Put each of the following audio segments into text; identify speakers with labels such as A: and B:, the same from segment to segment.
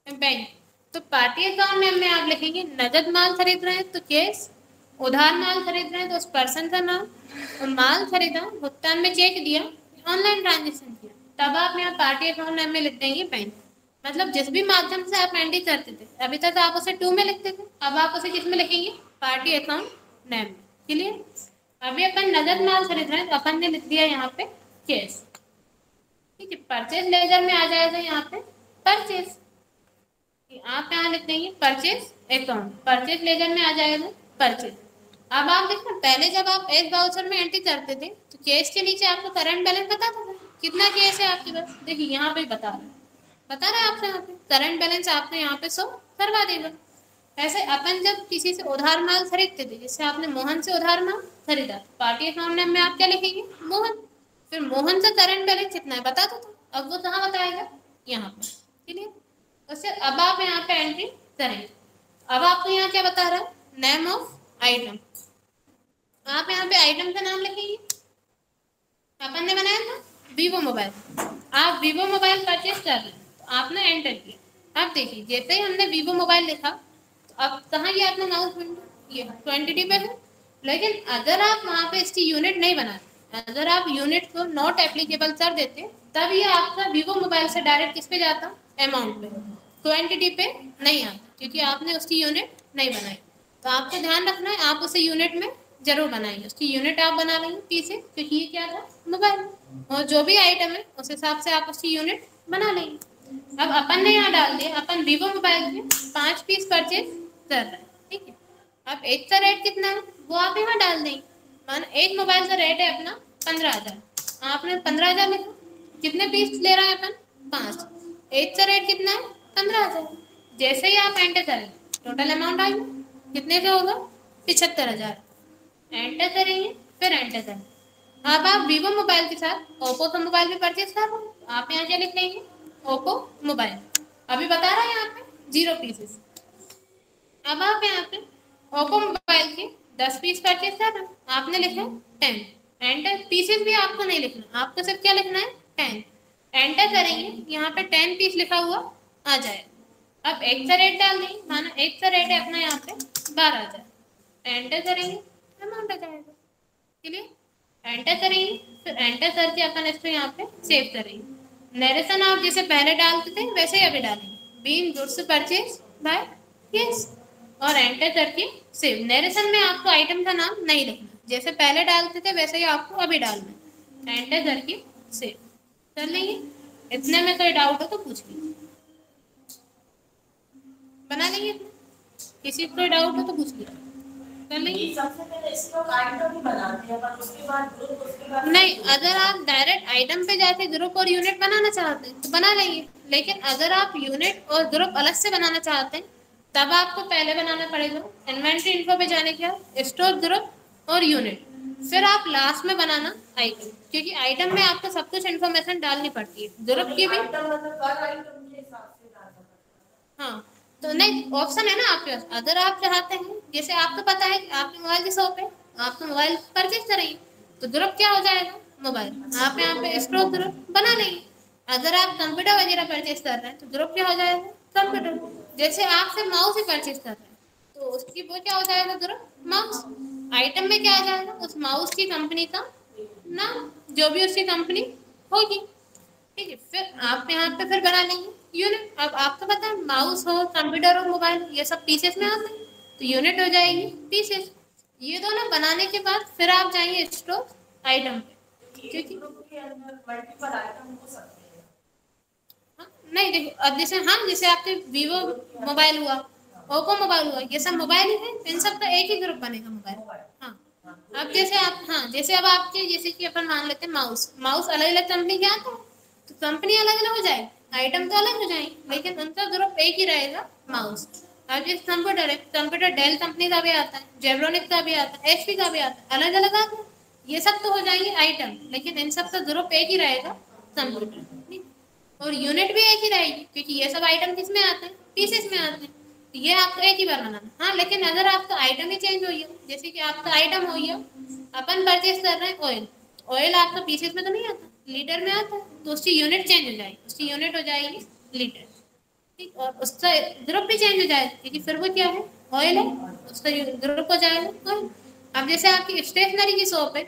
A: Bank. तो party account name में आप लिखेंगे नगद माल खरीद रहे हैं तो केस, उधार माल खरीद रहे हैं तो उस पर्सन का नाम, और माल खरीदा, भुगतान में चेक दिया, ऑनलाइन ट्रांजेक्शन किया, तब आप यहाँ पार्टी अकाउंट नेम में लिख देंगे बैंक। मतलब जिस भी माध्यम से आप एंट्री करते थे, अभी तक आप उसे 2 में लिखते थे, अब आप उसे किस में लिखेंगे? पार्टी अकाउंट नेम में। क्लियर? अभी अपन नगद माल खरीद रहे हैं तो अपन ने लिख दिया यहाँ पे केस। ठीक है, परचेज लेजर में आ जाएगा यहाँ पे परचेज, आप यहाँ लिख देंगे परचेज अकाउंट, परचेज लेजर में आ जाएगा परचेज। अब आप देखना, पहले जब आप एस बाउचर में एंट्री करते थे तो केस के नीचे आपको करंट बैलेंस बताता था कितना केस है आपके पास। देखिए यहाँ पे बता रहा है आपसे, यहाँ पे करंट बैलेंस आपने यहाँ पे शो करवा देगा। ऐसे अपन जब किसी से उधार माल खरीदते थे, जैसे आपने मोहन से उधार माल खरीदा, पार्टी अकाउंट नेम में आप क्या लिखेंगे? मोहन। फिर मोहन से करंट बैलेंस कितना है बताता था, अब वो कहाँ बताएगा? यहाँ पर। क्लियर? उससे अब आप यहाँ पे एंट्री करेंगे। अब आपको यहाँ क्या बता रहा है? Name of item. आप यहाँ पे आइटम का नाम लिखेंगे। अपन ने बनाया था वीवो मोबाइल, आप वीवो मोबाइल परचेज कर रहे हैं तो आपने एंटर किया। अब देखिए जैसे ही हमने वीवो मोबाइल लिखा तो अब कहाँ ये अपना माउस विंडो, ये क्वांटिटी पे है। लेकिन अगर आप वहाँ पे इसकी यूनिट नहीं बनाते, अगर आप यूनिट को नॉट एप्लीकेबल कर देते, तब ये आपका वीवो मोबाइल से डायरेक्ट किस पे जाता? अमाउंट पे, क्वांटिटी पे नहीं आता, क्योंकि आपने उसकी यूनिट नहीं बनाई। तो आपको ध्यान रखना है, आप उसे यूनिट में जरूर बनाएंगे, उसकी यूनिट आप बना लेंगे पीछे, क्योंकि ये क्या था? मोबाइल। और जो भी आइटम है उस हिसाब से आप उसकी यूनिट बना लेंगे। अब अपन ने यहाँ डाल दिया, अपन वीवो मोबाइल के 5 पीस परचेज कर रहे हैं। ठीक है, अब एक का रेट कितना है वो आप यहाँ डाल देंगे। माना एक मोबाइल का रेट है अपना 15,000, आपने 15,000 लिखा। कितने पीस ले रहे हैं अपन? 5। एक का रेट कितना है? 15,000। जैसे ही आप एंटर करेंगे टोटल अमाउंट आएगा, कितने का होगा? 75,000। एंटर करेंगे, फिर एंटर करेंगे। अब आप वीवो मोबाइल के साथ ओप्पो का मोबाइल भी परचेज कर रहे हैं, आप यहाँ क्या लिख लेंगे? Oppo mobile. अभी बता रहा है यहाँ पे 0 पीसेस। अब आप यहाँ पे ओप्पो मोबाइल के 10 पीस परचेज कर रहे हैं, आपने लिखा 10। एंटर, पीसेस भी आपको नहीं लिखना, आपको सिर्फ क्या लिखना है? 10। एंटर करेंगे, यहाँ पे 10 पीस लिखा हुआ आ जाएगा। अब एक का रेट डाल देंगे, माना एक का रेट है अपना यहाँ पे 12,000। एंटर करेंगे, अमाउंट आ जाएगा। क्लियर? एंटर करेंगे, फिर एंटर करके अपन इसको यहाँ पे सेव करेंगे। नरेशन आप जैसे पहले डालते थे वैसे ही अभी डालेंगे, being goods purchase by yes, और एंटर करके सेव। नरेशन में आपको आइटम का नाम नहीं लिखना, जैसे पहले डालते थे वैसे ही आपको अभी डालना है। एंटर करके सेव कर लेंगे। इतने में कोई डाउट हो तो पूछ लीजिए, बना लेंगे। किसी को कोई डाउट हो तो पूछ लीजिए, कर लेंगे।
B: सबसे पहले स्टॉक आइटम ही बनाते हैं पर उसके बाद ग्रुप, उसके बाद
A: नहीं, अगर आप डायरेक्ट आइटम पे जाके ग्रुप और यूनिट बनाना चाहते हैं तो बना लेंगे, लेकिन अगर आप यूनिट और ग्रुप अलग से बनाना चाहते हैं तब आपको पहले बनाना पड़ेगा इन्वेंट्री इन्फो पे जाने के बाद स्टॉक, ग्रुप और यूनिट, फिर आप लास्ट में बनाना आइटम, क्योंकि आइटम में आपको सब कुछ इन्फॉर्मेशन डालनी पड़ती है, ग्रुप की भी।
B: आइटम मतलब हर आइटम के हिसाब से डालना पड़ता है।
A: हाँ, तो नहीं, ऑप्शन है ना आपके पास। अगर आप चाहते हैं, जैसे आपको पता है कि आपके मोबाइल की शॉप है, आप तो मोबाइल परचेज करेंगे तो ग्रुप क्या हो जाएगा? मोबाइल। आप यहाँ पे स्टॉक ग्रुप बना लेंगे। अगर आप कंप्यूटर वगैरह परचेज कर रहे हैं तो ग्रुप क्या हो जाएगा? कंप्यूटर। जैसे आप सिर्फ माउस ही परचेज कर रहे हैं तो उसकी वो क्या हो जाएगा? Group mouse. आइटम में क्या आ जाएगा? उस माउस की कंपनी का नाम, जो भी उसकी कंपनी होगी। ठीक है, फिर आप यहाँ पे फिर बना लेंगे यूनिट। अब आपको पता है माउस हो, कंप्यूटर हो, मोबाइल, ये सब पीसेस में आते हैं, तो यूनिट हो जाएगी पीसेस। ये दोनों बनाने के बाद फिर आप जाएंगे स्टॉक आइटम पे, क्योंकि
B: ग्रुप के अंदर मल्टीपल आइटम हो सकते हैं।
A: हाँ, नहीं देखिए, अब जैसे हाँ, जैसे आपके वीवो मोबाइल हुआ, ओप्पो मोबाइल हुआ, ये सब मोबाइल ही है, इन सब का एक ही ग्रुप बनेगा मोबाइल। हाँ, अब जैसे आप, हाँ, जैसे अब आपके, जैसे कि अपन मान लेते हैं माउस, माउस अलग अलग कंपनी के आते हैं तो कंपनी अलग अलग हो जाएगी, आइटम तो अलग हो जाएंगे, लेकिन उनका ग्रुप एक ही रहेगा, माउस। अब जैसे कंप्यूटर है, कंप्यूटर डेल कंपनी का भी आता है, जेब्रोनिक का भी आता है, एचपी का भी आता है, अलग अलग आता है। ये सब तो हो जाएंगे आइटम, लेकिन इन सब का ग्रुप एक ही रहेगा, कंप्यूटर। ठीक, और यूनिट भी एक ही रहेगी, क्योंकि ये सब आइटम किस में आते हैं? पीसेस में आते हैं। तो ये आपको एक ही बार बनाना। हाँ, लेकिन अगर आपका आइटम ही चेंज हो गया, जैसे कि आपका आइटम हो गया, अपन परचेज कर रहे हैं ऑयल, ऑयल आपका पीसेस में तो नहीं आता, लीटर में आता है, तो उसकी यूनिट चेंज हो जाएगी, उसकी यूनिट हो जाएगी लीटर। ठीक, और उसका ग्रुप भी चेंज हो जाएगा, क्योंकि फिर वो क्या है, ऑयल है, उसका ग्रुप हो जाएगा ऑयल। अब जैसे आपकी स्टेशनरी की शॉप है,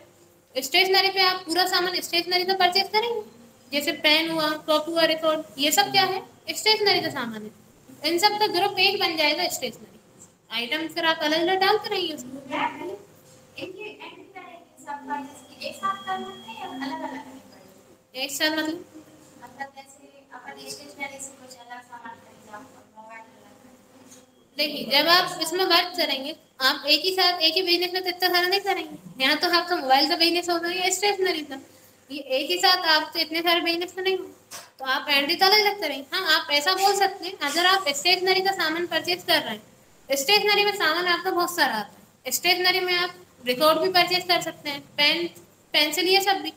A: स्टेशनरी पे आप पूरा सामान स्टेशनरी का परचेज करेंगे, जैसे पेन हुआ, कॉपी हुआ, रिकॉर्ड, ये सब क्या है, स्टेशनरी का सामान है। इन सब का ग्रुप एक बन जाएगा स्टेशनरी आइटम, फिर आप अलग अलग डालते रहेंगे उसको।
B: एक साथ कर लेते हैं या अलग अलग करेंगे?
A: एक साथ मतलब
B: मतलब जैसे अपन स्टेशनरी से कुछ अलग सामान खरीदा और मोबाइल अलग खरीदा।
A: देखिए, जब आप इसमें वर्क करेंगे, आप एक ही साथ एक ही बिजनेस में तो इतना सारा नहीं करेंगे। यहाँ तो आपका मोबाइल का बिजनेस होगा या स्टेशनरी का, ये एक ही साथ आप तो इतने सारे बिजनेस में नहीं हो, तो आप एंट्री तो अलग अलग करेंगे। हाँ, आप ऐसा बोल सकते हैं, अगर आप स्टेशनरी का सामान परचेज कर रहे हैं, स्टेशनरी में सामान आपका बहुत सारा आता है, स्टेशनरी में आप रिकॉर्ड भी परचेज कर सकते हैं, पेन, पेंसिल, ये सब भी,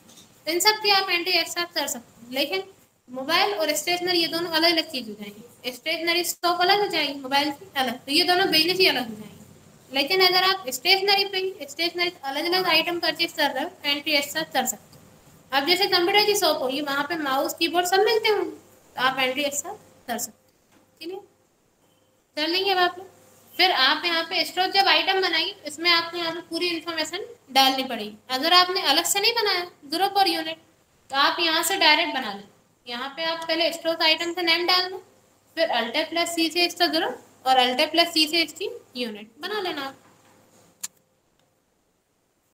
A: इन सब की आप एंट्री एक साथ कर सकते हैं। लेकिन मोबाइल और स्टेशनरी ये दोनों अलग अलग चीज हो जाएंगी, स्टेशनरी शॉप अलग हो जाएगी, मोबाइल की अलग, तो ये दोनों बिजनेस ही अलग हो जाएंगे। लेकिन अगर आप स्टेशनरी पे स्टेशनरी अलग अलग आइटम परचेज कर रहे हो, एंट्री एक साथ कर सकते हो। अब जैसे कंप्यूटर की शॉप होगी, वहाँ पे माउस कीबोर्ड सब मिलते होंगे, तो आप एंट्री एक साथ कर सकते हो। ठीक है, कर लेंगे अब आप लोग। फिर आप यहाँ पे स्टोर जब आइटम बनाएंगे, इसमें आपको यहाँ पे पूरी इन्फॉर्मेशन डालनी पड़ेगी। अगर आपने अलग से नहीं बनाया ग्रुप और यूनिट, तो आप यहाँ से डायरेक्ट बना लें। यहाँ पे आप पहले स्टोर आइटम का नेम डालना, फिर अल्टर प्लस सी से इसका ग्रुप और अल्टर प्लस सी से इसकी यूनिट बना लेना आप।